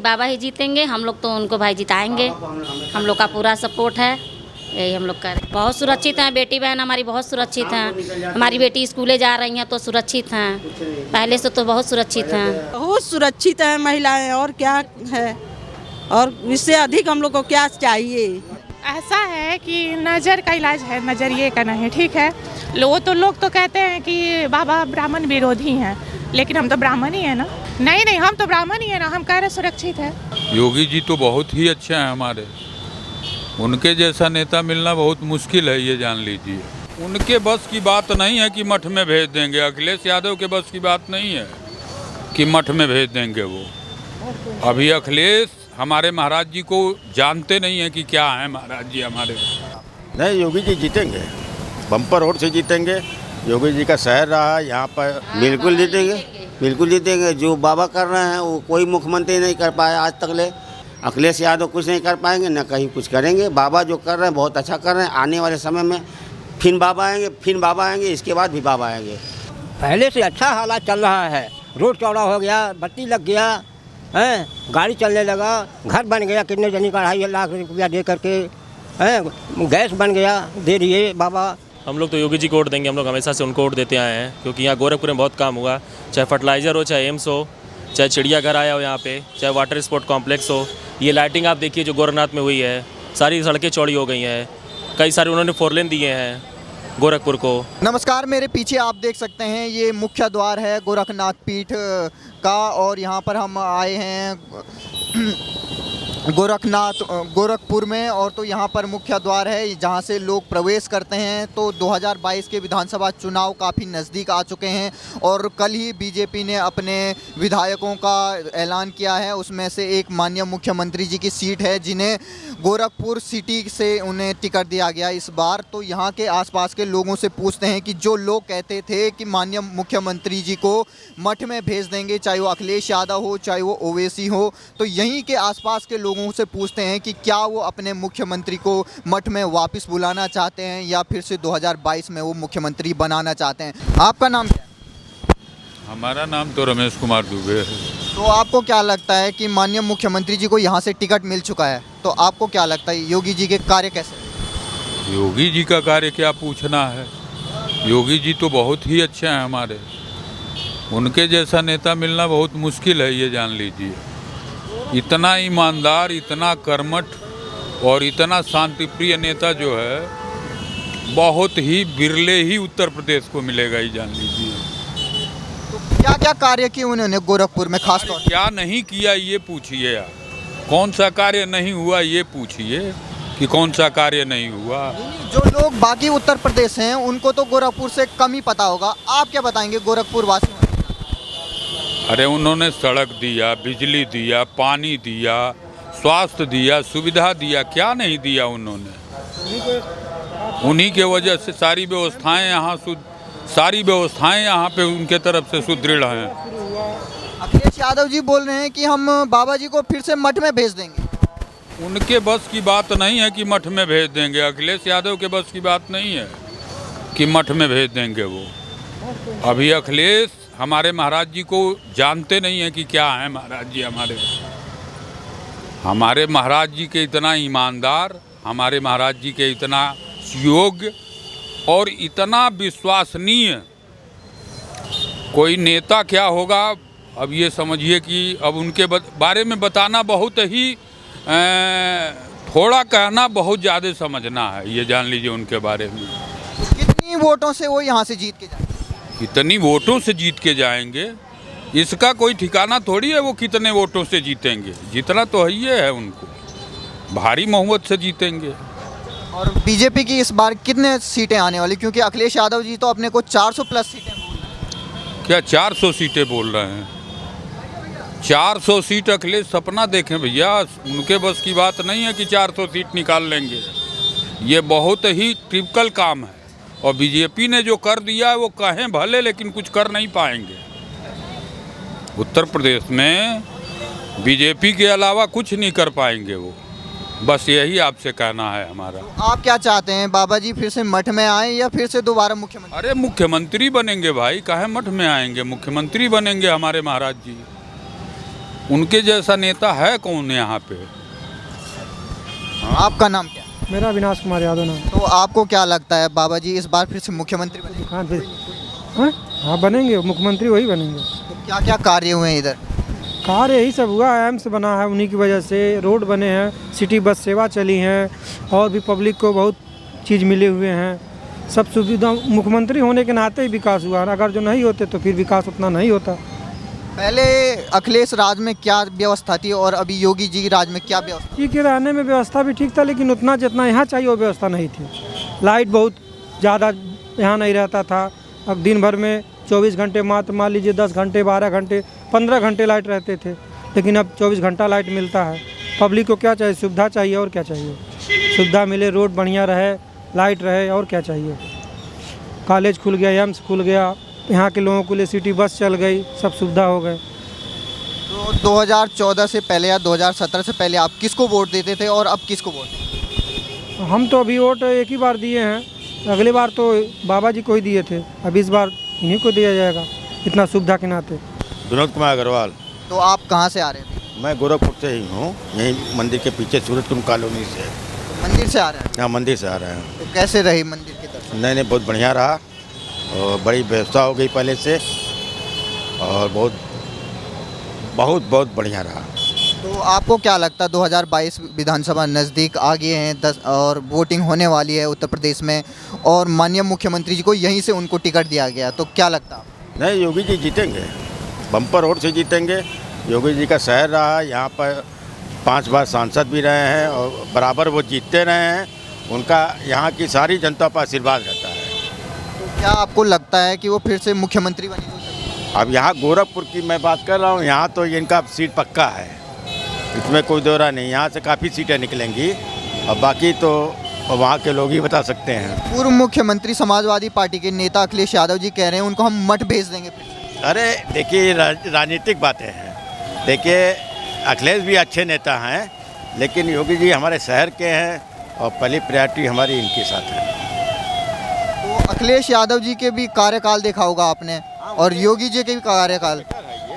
बाबा ही जीतेंगे, हम लोग तो उनको भाई जिताएंगे। हम लोग का पूरा सपोर्ट है, यही हम लोग करें। बहुत सुरक्षित हैं, बेटी बहन हमारी बहुत सुरक्षित हैं। हमारी बेटी स्कूले जा रही हैं तो सुरक्षित हैं, पहले से तो बहुत सुरक्षित हैं। बहुत सुरक्षित है महिलाएं, और क्या है, और इससे अधिक हम लोग को क्या चाहिए। ऐसा है कि नज़र का इलाज है, नज़रिए का नहीं, ठीक है। लोग तो कहते हैं कि बाबा ब्राह्मण विरोधी हैं, लेकिन हम तो ब्राह्मण ही है ना। नहीं, हम तो ब्राह्मण ही है ना, हम कह रहे सुरक्षित है। योगी जी तो बहुत ही अच्छे हैं हमारे, उनके जैसा नेता मिलना बहुत मुश्किल है, ये जान लीजिए। उनके बस की बात नहीं है कि मठ में भेज देंगे, अखिलेश यादव के बस की बात नहीं है कि मठ में भेज देंगे वो। अभी अखिलेश हमारे महाराज जी को जानते नहीं है कि क्या है महाराज जी हमारे। नहीं, योगी जी जीतेंगे, बम्पर वोट से जीतेंगे। योगी जी का शहर रहा है यहाँ पर, बिल्कुल जीतेंगे, बिल्कुल जीतेंगे। जो बाबा कर रहे हैं वो कोई मुख्यमंत्री नहीं कर पाया आज तक ले। अखिलेश यादव कुछ नहीं कर पाएंगे, न कहीं कुछ करेंगे। बाबा जो कर रहे हैं बहुत अच्छा कर रहे हैं। आने वाले समय में फिर बाबा आएंगे, इसके बाद भी बाबा आएंगे। पहले से अच्छा हालात चल रहा है। रोड चौड़ा हो गया, बत्ती लग गया है, गाड़ी चलने लगा, घर बन गया, कितने जनी का 2.5 लाख रुपया दे करके है, गैस बन गया, दे दिए बाबा। हम लोग तो योगी जी को वोट देंगे, हम लोग हमेशा से उनको वोट देते आए हैं, क्योंकि यहाँ गोरखपुर में बहुत काम हुआ। चाहे फर्टिलाइज़र हो, चाहे एम्स हो, चाहे चिड़ियाघर आया हो यहाँ पे, चाहे वाटर स्पोर्ट कॉम्प्लेक्स हो। ये लाइटिंग आप देखिए जो गोरखनाथ में हुई है, सारी सड़कें चौड़ी हो गई हैं, कई सारे उन्होंने 4 लेन दिए हैं गोरखपुर को। नमस्कार, मेरे पीछे आप देख सकते हैं ये मुख्य द्वार है गोरखनाथ पीठ का, और यहाँ पर हम आए हैं गोरखपुर में। और तो यहाँ पर मुख्य द्वार है जहाँ से लोग प्रवेश करते हैं। तो 2022 के विधानसभा चुनाव काफ़ी नज़दीक आ चुके हैं, और कल ही बीजेपी ने अपने विधायकों का ऐलान किया है। उसमें से एक माननीय मुख्यमंत्री जी की सीट है, जिन्हें गोरखपुर सिटी से उन्हें टिकट दिया गया इस बार। तो यहाँ के आसपास के लोगों से पूछते हैं कि जो लोग कहते थे कि माननीय मुख्यमंत्री जी को मठ में भेज देंगे, चाहे वो अखिलेश यादव हो, चाहे वो ओवैसी हो, तो यहीं के आसपास के लोगों से पूछते हैं कि क्या वो अपने मुख्यमंत्री को मठ में वापस बुलाना चाहते हैं, या फिर से 2022 में वो मुख्यमंत्री बनाना चाहते हैं। आपका नाम क्या है? हमारा नाम तो रमेश कुमार दुबे है। तो आपको क्या लगता है कि माननीय मुख्यमंत्री जी को यहाँ से टिकट मिल चुका है, तो आपको क्या लगता है योगी जी के कार्य कैसे? योगी जी का कार्य क्या पूछना है, योगी जी तो बहुत ही अच्छे हैं हमारे, उनके जैसा नेता मिलना बहुत मुश्किल है, ये जान लीजिए। इतना ईमानदार, इतना कर्मठ और इतना शांतिप्रिय नेता जो है, बहुत ही बिरले ही उत्तर प्रदेश को मिलेगा, ये जान लीजिए। तो क्या क्या कार्य किए उन्होंने गोरखपुर में खास तौर? क्या नहीं किया ये पूछिए यार, कौन सा कार्य नहीं हुआ ये पूछिए कि कौन सा कार्य नहीं हुआ। जो लोग बाकी उत्तर प्रदेश हैं उनको तो गोरखपुर से कम ही पता होगा, आप क्या बताएंगे गोरखपुर वासियों? अरे उन्होंने सड़क दिया, बिजली दिया, पानी दिया, स्वास्थ्य दिया, सुविधा दिया, क्या नहीं दिया उन्होंने। उन्हीं के वजह से सारी व्यवस्थाएं यहाँ पे उनके तरफ से सुदृढ़ हैं। अखिलेश यादव जी बोल रहे हैं कि हम बाबा जी को फिर से मठ में भेज देंगे। उनके बस की बात नहीं है कि मठ में भेज देंगे, अखिलेश यादव के बस की बात नहीं है कि मठ में भेज देंगे वो। अभी अखिलेश हमारे महाराज जी को जानते नहीं है कि क्या है महाराज जी हमारे। हमारे महाराज जी के इतना ईमानदार, हमारे महाराज जी के इतना योग्य और इतना विश्वसनीय कोई नेता क्या होगा, अब ये समझिए कि अब उनके बारे में बताना बहुत ही थोड़ा कहना बहुत ज़्यादा समझना है, ये जान लीजिए उनके बारे में। कितनी वोटों से वो यहाँ से जीत के जाएंगे? कितनी वोटों से जीत के जाएंगे इसका कोई ठिकाना थोड़ी है, वो कितने वोटों से जीतेंगे, जितना तो है ही है उनको, भारी बहुमत से जीतेंगे। और बीजेपी की इस बार कितने सीटें आने वाली, क्योंकि अखिलेश यादव जी तो अपने को 400 प्लस सीटें बोल रहे हैं। क्या 400 सीटें बोल रहे हैं? 400 सीट अखिलेश सपना देखें भैया, उनके बस की बात नहीं है कि 400 सीट निकाल लेंगे, ये बहुत ही टिपिकल काम है। और बीजेपी ने जो कर दिया है वो कहें भले, लेकिन कुछ कर नहीं पाएंगे। उत्तर प्रदेश में बीजेपी के अलावा कुछ नहीं कर पाएंगे वो, बस यही आपसे कहना है हमारा। आप क्या चाहते हैं, बाबा जी फिर से मठ में आए या फिर से दोबारा मुख्यमंत्री? अरे मुख्यमंत्री बनेंगे भाई, काहे मठ में आएंगे, मुख्यमंत्री बनेंगे हमारे महाराज जी। उनके जैसा नेता है कौन यहाँ पे? आपका नाम क्या है? मेरा अविनाश कुमार यादव नाम। तो आपको क्या लगता है बाबा जी इस बार फिर से मुख्यमंत्री बनेंगे? हाँ फिर हाँ बनेंगे, मुख्यमंत्री वही बनेंगे। तो क्या क्या कार्य हुए हैं इधर? कार्य यही सब हुआ, एम्स बना है उन्हीं की वजह से, रोड बने हैं, सिटी बस सेवा चली हैं, और भी पब्लिक को बहुत चीज़ मिले हुए हैं, सब सुविधा। मुख्यमंत्री होने के नाते ही विकास हुआ, अगर जो नहीं होते तो फिर विकास उतना नहीं होता। पहले अखिलेश राज में क्या व्यवस्था थी और अभी योगी जी राज में क्या व्यवस्था? ठीक है, रहने में व्यवस्था भी ठीक था, लेकिन उतना जितना यहाँ चाहिए वो व्यवस्था नहीं थी। लाइट बहुत ज़्यादा यहाँ नहीं रहता था। अब दिन भर में 24 घंटे मात्र मान लीजिए 10 घंटे 12 घंटे 15 घंटे लाइट रहते थे, लेकिन अब 24 घंटा लाइट मिलता है। पब्लिक को क्या चाहिए? सुविधा चाहिए, और क्या चाहिए? सुविधा मिले, रोड बढ़िया रहे, लाइट रहे, और क्या चाहिए? कॉलेज खुल गया, एम्स खुल गया, यहाँ के लोगों के लिए सिटी बस चल गई, सब सुविधा हो गए। तो 2014 से पहले या 2017 से पहले आप किसको वोट देते थे और अब किसको वोट देते? हम तो अभी वोट एक ही बार दिए हैं, अगली बार तो बाबा जी को ही दिए थे, अब इस बार इन्हीं को दिया जाएगा, इतना सुविधा के नाते। विनोद कुमार अग्रवाल। तो आप कहाँ से आ रहे थे? मैं गोरखपुर से ही हूँ, यहीं मंदिर के पीछे सूरजकुंड कॉलोनी से। तो मंदिर से आ रहे हैं? यहाँ मंदिर से आ रहे हैं। तो कैसे रही मंदिर के दर्शन? नहीं, बहुत बढ़िया रहा, और बड़ी व्यवस्था हो गई पहले से, और बहुत बढ़िया रहा। तो आपको क्या लगता है 2022 विधानसभा नज़दीक आ गए हैं 10 और वोटिंग होने वाली है उत्तर प्रदेश में, और माननीय मुख्यमंत्री जी को यहीं से उनको टिकट दिया गया, तो क्या लगता है? नहीं, योगी जी जीतेंगे, बम्पर वोट से जीतेंगे। योगी जी का शहर रहा, यहाँ पर 5 बार सांसद भी रहे हैं और बराबर वो जीतते रहे हैं। उनका यहाँ की सारी जनता पर आशीर्वाद रहता है। तो क्या आपको लगता है कि वो फिर से मुख्यमंत्री बनेंगे? अब यहाँ गोरखपुर की मैं बात कर रहा हूँ, यहाँ तो इनका सीट पक्का है, इसमें कोई दौरा नहीं। यहाँ से काफ़ी सीटें निकलेंगी, और बाकी तो वहाँ के लोग ही बता सकते हैं। पूर्व मुख्यमंत्री समाजवादी पार्टी के नेता अखिलेश यादव जी कह रहे हैं उनको हम मठ भेज देंगे फिर से। अरे देखिए, राजनीतिक बातें हैं। देखिए, अखिलेश भी अच्छे नेता हैं, लेकिन योगी जी हमारे शहर के हैं, और पहली प्रायोरिटी हमारी इनके साथ है। तो अखिलेश यादव जी के भी कार्यकाल देखा होगा आपने, और योगी जी के भी कार्यकाल,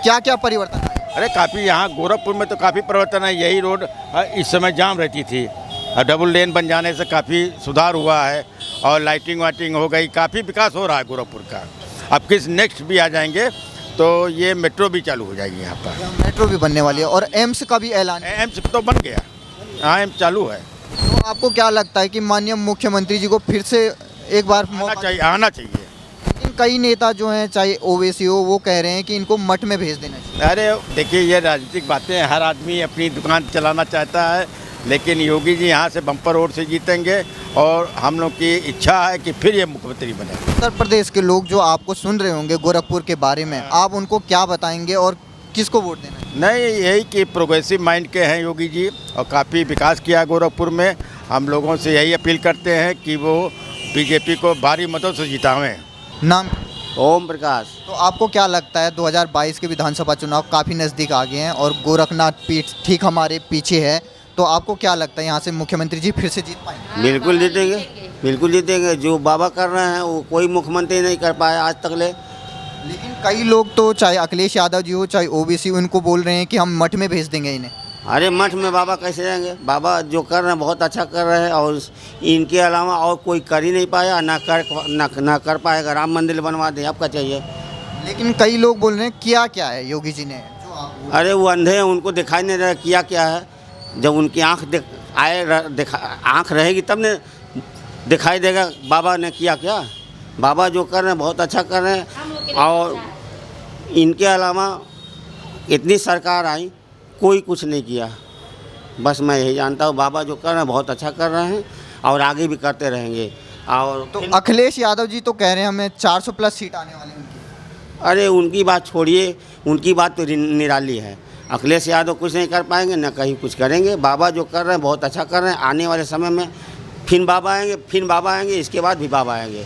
क्या क्या परिवर्तन आए? अरे काफ़ी, यहाँ गोरखपुर में तो काफ़ी परिवर्तन है। यही रोड इस समय जाम रहती थी, और डबल लेन बन जाने से काफ़ी सुधार हुआ है, और लाइटिंग वाइटिंग हो गई, काफ़ी विकास हो रहा है गोरखपुर का। अब किस नेक्स्ट भी आ जाएंगे तो ये मेट्रो भी चालू हो जाएगी यहाँ पर। मेट्रो भी बनने वाली है, और एम्स का भी ऐलान है। एम्स तो बन गया, हाँ एम्स चालू है। तो आपको क्या लगता है कि माननीय मुख्यमंत्री जी को फिर से एक बार आना चाहिए। लेकिन कई नेता जो हैं, चाहे ओवैसी हो, वो कह रहे हैं कि इनको मठ में भेज देना चाहिए। अरे देखिए, ये राजनीतिक बातें हैं, हर आदमी अपनी दुकान चलाना चाहता है, लेकिन योगी जी यहाँ से बम्पर वोट से जीतेंगे, और हम लोग की इच्छा है कि फिर ये मुख्यमंत्री बने। उत्तर प्रदेश के लोग जो आपको सुन रहे होंगे गोरखपुर के बारे में, आप उनको क्या बताएंगे और किसको वोट देना है? नहीं, यही कि प्रोग्रेसिव माइंड के हैं योगी जी, और काफ़ी विकास किया है गोरखपुर में। हम लोगों से यही अपील करते हैं कि वो बीजेपी को भारी मतों से जितावें। नाम? ओम प्रकाश। तो आपको क्या लगता है 2022 के विधानसभा चुनाव काफ़ी नज़दीक आ गए हैं, और गोरखनाथ पीठ ठीक हमारे पीछे है, तो आपको क्या लगता है यहाँ से मुख्यमंत्री जी फिर से जीत पाएंगे? बिल्कुल जीतेंगे, बिल्कुल जीतेंगे। जो बाबा कर रहे हैं वो कोई मुख्यमंत्री नहीं कर पाया आज तक ले। लेकिन कई लोग तो, चाहे अखिलेश यादव जी हो चाहे ओबीसी, उनको बोल रहे हैं कि हम मठ में भेज देंगे इन्हें। अरे मठ में बाबा कैसे जाएंगे? बाबा जो कर रहे हैं बहुत अच्छा कर रहे हैं, और इनके अलावा और कोई कर ही नहीं पाया, ना कर पाएगा। राम मंदिर बनवा दें, आपका चाहिए। लेकिन कई लोग बोल रहे हैं किया क्या है योगी जी ने, जो आप अरे वो अंधे हैं, उनको दिखाई नहीं रहा किया क्या है। जब उनकी आँख रहेगी तब ने दिखाई देगा बाबा ने किया क्या। बाबा जो कर रहे हैं बहुत अच्छा कर रहे हैं, और इनके अलावा इतनी सरकार आई, कोई कुछ नहीं किया। बस मैं यही जानता हूँ, बाबा जो कर रहे हैं बहुत अच्छा कर रहे हैं, और आगे भी करते रहेंगे। और तो अखिलेश यादव जी तो कह रहे हैं हमें 400 प्लस सीट आने वाली उनकी। अरे उनकी बात छोड़िए, उनकी बात तो निराली है। अखिलेश यादव कुछ नहीं कर पाएंगे, ना कहीं कुछ करेंगे। बाबा जो कर रहे हैं बहुत अच्छा कर रहे हैं। आने वाले समय में फिर बाबा आएंगे, इसके बाद भी बाबा आएंगे।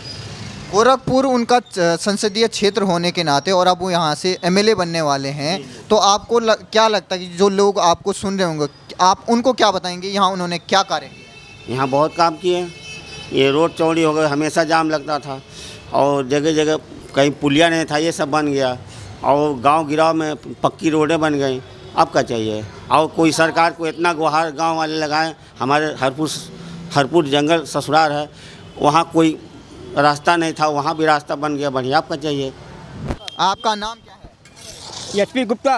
गोरखपुर उनका संसदीय क्षेत्र होने के नाते, और अब वो यहाँ से एमएलए बनने वाले हैं, तो आपको क्या लगता है कि जो लोग आपको सुन रहे होंगे, आप उनको क्या बताएंगे यहाँ उन्होंने क्या कार्य किया? यहाँ बहुत काम किए। ये रोड चौड़ी हो गई, हमेशा जाम लगता था, और जगह जगह कहीं पुलिया नहीं था, ये सब बन गया, और गांव गिराव में पक्की रोडें बन गई। आपका चाहिए। और कोई सरकार को इतना गुहार गांव वाले लगाएं, हमारे हरपुर जंगल ससुराल है, वहाँ कोई रास्ता नहीं था, वहाँ भी रास्ता बन गया, बढ़िया आपका चाहिए। आपका नाम क्या है? एसपी गुप्ता।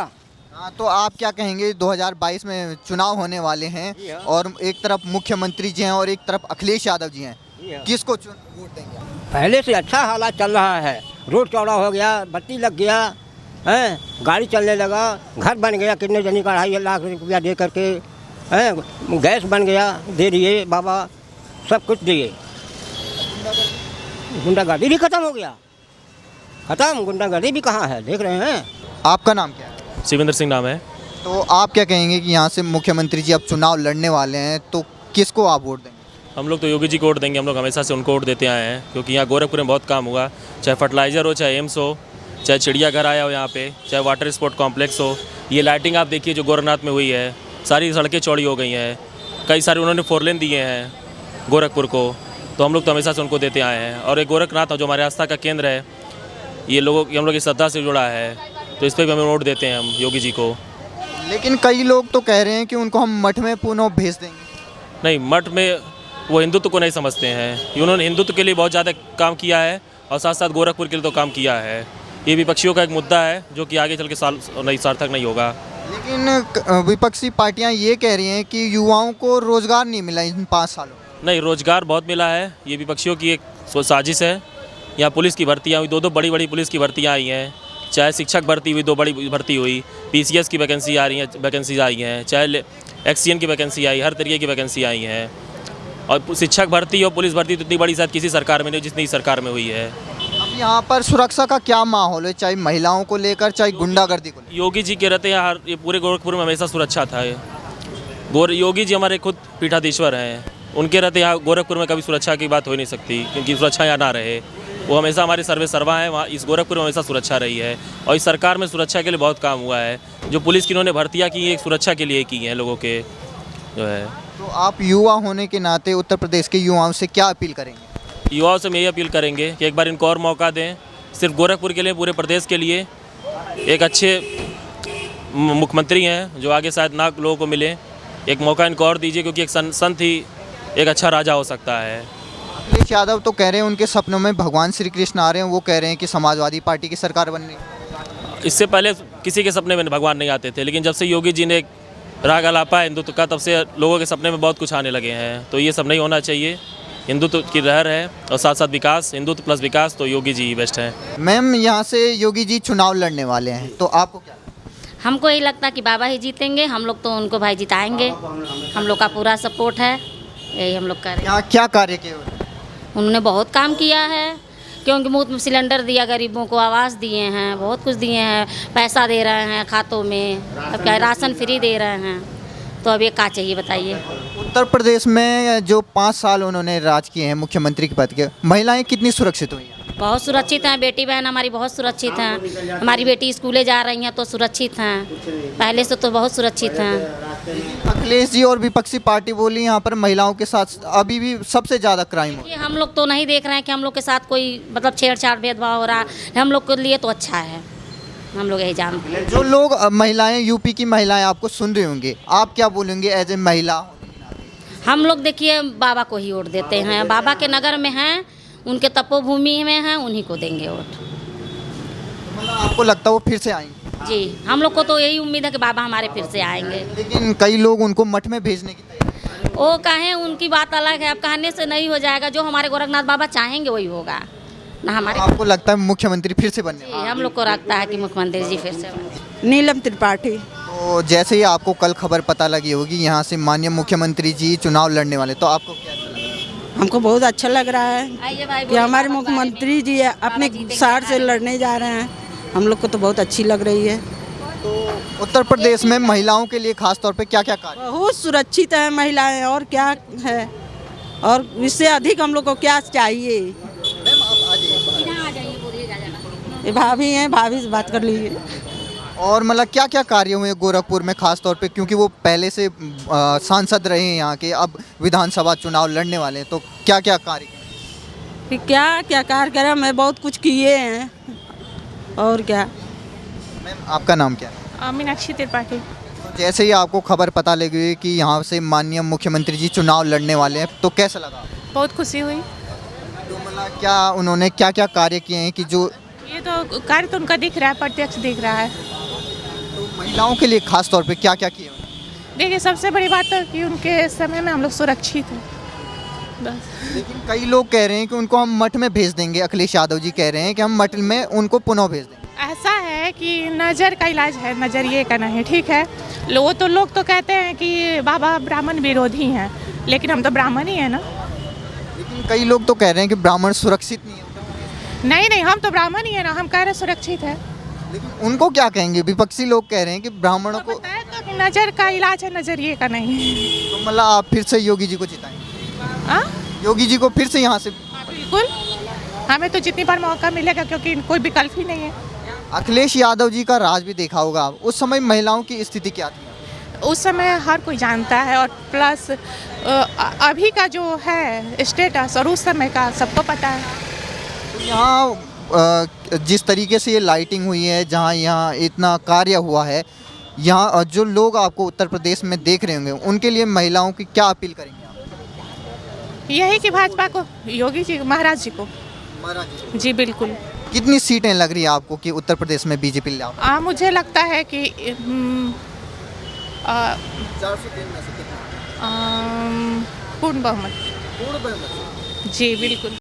हाँ, तो आप क्या कहेंगे 2022 में चुनाव होने वाले हैं और एक तरफ मुख्यमंत्री जी हैं और एक तरफ अखिलेश यादव जी हैं, किसको वोट देंगे? पहले से अच्छा हालात चल रहा है, रोड चौड़ा हो गया, बत्ती लग गया, हैं, गाड़ी चलने लगा, घर बन गया, कितने जनी का 2.5 लाख रुपया दे करके, हैं, गैस बन गया, दे दिए बाबा, सब कुछ दिए। गुंडागर्दी भी खत्म हो गया, खत्म, गुंडागर्दी भी कहाँ है, देख रहे हैं। आपका नाम क्या है? शिवेंद्र सिंह नाम है। तो आप क्या कहेंगे कि यहाँ से मुख्यमंत्री जी अब चुनाव लड़ने वाले हैं, तो किसको आप वोट देंगे? हम लोग तो योगी जी को वोट देंगे, हम लोग हमेशा से उनको वोट देते आए हैं, क्योंकि यहाँ गोरखपुर में बहुत काम हुआ, चाहे फर्टिलाइज़र हो, चाहे एम्स हो, चाहे चिड़ियाघर आया हो यहाँ पे, चाहे वाटर स्पोर्ट कॉम्प्लेक्स हो। ये लाइटिंग आप देखिए जो गोरखनाथ में हुई है, सारी सड़कें चौड़ी हो गई हैं, कई सारे उन्होंने 4 लेन दिए हैं गोरखपुर को, तो हम लोग तो हमेशा से उनको देते आए हैं। और एक गोरखनाथ जो हमारे आस्था का केंद्र है, ये लोगों की हम लोग की श्रद्धा से जुड़ा है, तो इस पर भी हमें वोट देते हैं हम योगी जी को। लेकिन कई लोग तो कह रहे हैं कि उनको हम मठ में पुनः भेज देंगे। नहीं, मठ में वो हिंदुत्व को नहीं समझते हैं, उन्होंने हिंदुत्व के लिए बहुत ज़्यादा काम किया है और साथ साथ गोरखपुर के लिए तो काम किया है। ये विपक्षियों का एक मुद्दा है जो कि आगे चल के सार्थक नहीं होगा। लेकिन विपक्षी पार्टियां ये कह रही हैं कि युवाओं को रोजगार नहीं मिला इन 5 सालों में। नहीं, रोजगार बहुत मिला है, ये विपक्षियों की एक साजिश है। यहाँ पुलिस की भर्तियाँ हुई, 2 बड़ी बड़ी पुलिस की भर्तियाँ आई हैं, चाहे शिक्षक भर्ती हुई, 2 बड़ी भर्ती हुई, PCS की वैकेंसी आ रही हैं, वैकेंसीज आई हैं, चाहे XCN की वैकेंसी आई, हर तरीके की वैकेंसी आई हैं। और शिक्षक भर्ती और पुलिस भर्ती तो इतनी बड़ी शायद किसी सरकार में नहीं जितनी सरकार में हुई है। अब यहाँ पर सुरक्षा का क्या माहौल है, चाहे महिलाओं को लेकर चाहे गुंडागर्दी को लेकर? योगी जी के रहते हैं, ये पूरे गोरखपुर में हमेशा सुरक्षा था। योगी जी हमारे खुद पीठाधीश्वर हैं, उनके रहते यहाँ गोरखपुर में कभी सुरक्षा की बात हो ही नहीं सकती, क्योंकि सुरक्षा यहाँ ना रहे। वो हमेशा हमारे सर्वे सर्वा हैं, वहाँ इस गोरखपुर में हमेशा सुरक्षा रही है। और इस सरकार में सुरक्षा के लिए बहुत काम हुआ है। जो पुलिस की इन्होंने भर्तियाँ की एक सुरक्षा के लिए की हैं लोगों के जो है। तो आप युवा होने के नाते उत्तर प्रदेश के युवाओं से क्या अपील करेंगे? युवाओं से हम यही अपील करेंगे कि एक बार इनको और मौका दें, सिर्फ गोरखपुर के लिए, पूरे प्रदेश के लिए एक अच्छे मुख्यमंत्री हैं जो आगे शायद ना लोगों को मिले। एक मौका इनको और दीजिए, क्योंकि एक संत ही एक अच्छा राजा हो सकता है। अखिलेश यादव तो कह रहे हैं उनके सपनों में भगवान श्री कृष्ण आ रहे हैं, वो कह रहे हैं कि समाजवादी पार्टी की सरकार बननी। इससे पहले किसी के सपने में भगवान नहीं आते थे, लेकिन जब से योगी जी ने राग अलापा हिंदुत्व का, तब से लोगों के सपने में बहुत कुछ आने लगे हैं। तो ये सब नहीं होना चाहिए, हिंदुत्व की लहर है और साथ साथ विकास, हिंदुत्व प्लस विकास, तो योगी जी बेस्ट हैं। मैम, यहाँ से योगी जी चुनाव लड़ने वाले हैं, तो आपको क्या? हमको यही लगता है कि बाबा ही जीतेंगे, हम लोग तो उनको भाई जिताएंगे, हम लोग का पूरा सपोर्ट है, यही हम लोग करें। यहाँ क्या कार्य किए हुए? उन्होंने बहुत काम किया है, क्योंकि मुफ्त में सिलेंडर दिया, गरीबों को आवास दिए हैं, बहुत कुछ दिए हैं, पैसा दे रहे हैं खातों में, अब क्या राशन फ्री दे रहे हैं, तो अब ये क्या चाहिए बताइए। उत्तर प्रदेश में जो 5 साल उन्होंने राज किए हैं मुख्यमंत्री के पद के, महिलाएं कितनी सुरक्षित हुई हैं? बहुत सुरक्षित हैं, बेटी बहन हमारी बहुत सुरक्षित हैं, हमारी बेटी स्कूले जा रही हैं तो सुरक्षित हैं, पहले से तो बहुत सुरक्षित हैं। अखिलेश जी और विपक्षी पार्टी बोली यहाँ पर महिलाओं के साथ अभी भी सबसे ज़्यादा क्राइम हो। ये हम लोग तो नहीं देख रहे हैं कि हम लोग के साथ कोई मतलब छेड़छाड़ भेदभाव हो रहा है, हम लोग के लिए तो अच्छा है, हम लोग यही जानते हैं। जो लोग महिलाएं, यूपी की महिलाएं आपको सुन रहे होंगे, आप क्या बोलेंगे एज ए महिला? हम लोग देखिए बाबा को ही वोट देते हैं, बाबा के नगर में हैं, उनके तपोभूमि में हैं, उन्हीं को देंगे वोट। मतलब आपको लगता है वो फिर से आएंगे? जी, हम लोग को तो यही उम्मीद है कि बाबा हमारे फिर से आएंगे। लेकिन कई लोग उनको मठ में भेजने की तैयारी। वो कहें उनकी बात अलग है, अब कहने से नहीं हो जाएगा, जो हमारे गोरखनाथ बाबा चाहेंगे वही होगा ना हमारे। आपको लगता है मुख्यमंत्री फिर से बनने? हम लोग को लगता है कि मुख्यमंत्री जी फिर से बने। नीलम त्रिपाठी। तो जैसे ही आपको कल खबर पता लगी होगी यहाँ से माननीय मुख्यमंत्री जी चुनाव लड़ने वाले, तो आपको क्या लगा? हमको बहुत अच्छा लग रहा है कि हमारे मुख्यमंत्री जी अपने शहर से लड़ने जा रहे हैं, हम लोग को तो बहुत अच्छी लग रही है। तो उत्तर प्रदेश में महिलाओं के लिए खास तौर पे क्या क्या कार्य? बहुत सुरक्षित है महिलाएं, और क्या है, और इससे अधिक हम लोग को क्या चाहिए। ये भाभी हैं, भाभी से बात कर लीजिए। और मतलब क्या क्या कार्य हुए गोरखपुर में खास तौर पे, क्योंकि वो पहले से सांसद रहे हैं यहाँ के, अब विधानसभा चुनाव लड़ने वाले हैं, तो क्या क्या कार्य? क्या क्या कार्य करें, मैं बहुत कुछ किए हैं, और क्या। मैम, आपका नाम क्या है? मीनाक्षी त्रिपाठी। जैसे ही आपको खबर पता लगी कि यहाँ से माननीय मुख्यमंत्री जी चुनाव लड़ने वाले हैं तो कैसा लगा? बहुत खुशी हुई। तो मतलब क्या उन्होंने क्या क्या कार्य किए हैं कि जो ये तो कार्य तो उनका दिख रहा है, प्रत्यक्ष दिख रहा है। तो महिलाओं के लिए खास तौर पे क्या क्या किए उन्होंने? देखिए सबसे बड़ी बात है कि उनके समय में हम लोग सुरक्षित हैं बस। लेकिन कई लोग कह रहे हैं कि उनको हम मठ में भेज देंगे। अखिलेश यादव जी कह रहे हैं कि हम मठ में उनको पुनः भेज देंगे। ऐसा है कि नज़र का इलाज है, नज़रिए का नहीं, ठीक है। वो तो लोग तो कहते हैं कि बाबा ब्राह्मण विरोधी हैं, लेकिन हम तो ब्राह्मण ही हैं ना। लेकिन कई लोग तो कह रहे हैं कि ब्राह्मण सुरक्षित नहीं है। नहीं नहीं, हम तो ब्राह्मण ही हैं ना, हम कह रहे हैं सुरक्षित है। लेकिन उनको क्या कहेंगे? विपक्षी लोग कह रहे हैं कि ब्राह्मणों को बताया तो कि नज़र का इलाज है, नज़रिए का नहीं। तो मतलब आप फिर से योगी जी को जिताएंगे? हाँ योगी जी को फिर से यहाँ से? बिल्कुल, हमें तो जितनी बार मौका मिलेगा, क्योंकि कोई विकल्प ही नहीं है। अखिलेश यादव जी का राज भी देखा होगा, उस समय महिलाओं की स्थिति क्या थी? उस समय हर कोई जानता है, और प्लस अभी का जो है स्टेटस और उस समय का सबको पता है। तो यहाँ जिस तरीके से ये लाइटिंग हुई है, जहाँ यहाँ इतना कार्य हुआ है, यहाँ जो लोग आपको उत्तर प्रदेश में देख रहे होंगे उनके लिए महिलाओं की क्या अपील करेंगे आप? यही कि भाजपा को, योगी जी, महाराज जी को। जी बिल्कुल। कितनी सीटें लग रही है आपको कि उत्तर प्रदेश में बीजेपी ले आओ? मुझे लगता है कि 403 में से कितना? पूर्ण बहुमत। जी बिल्कुल।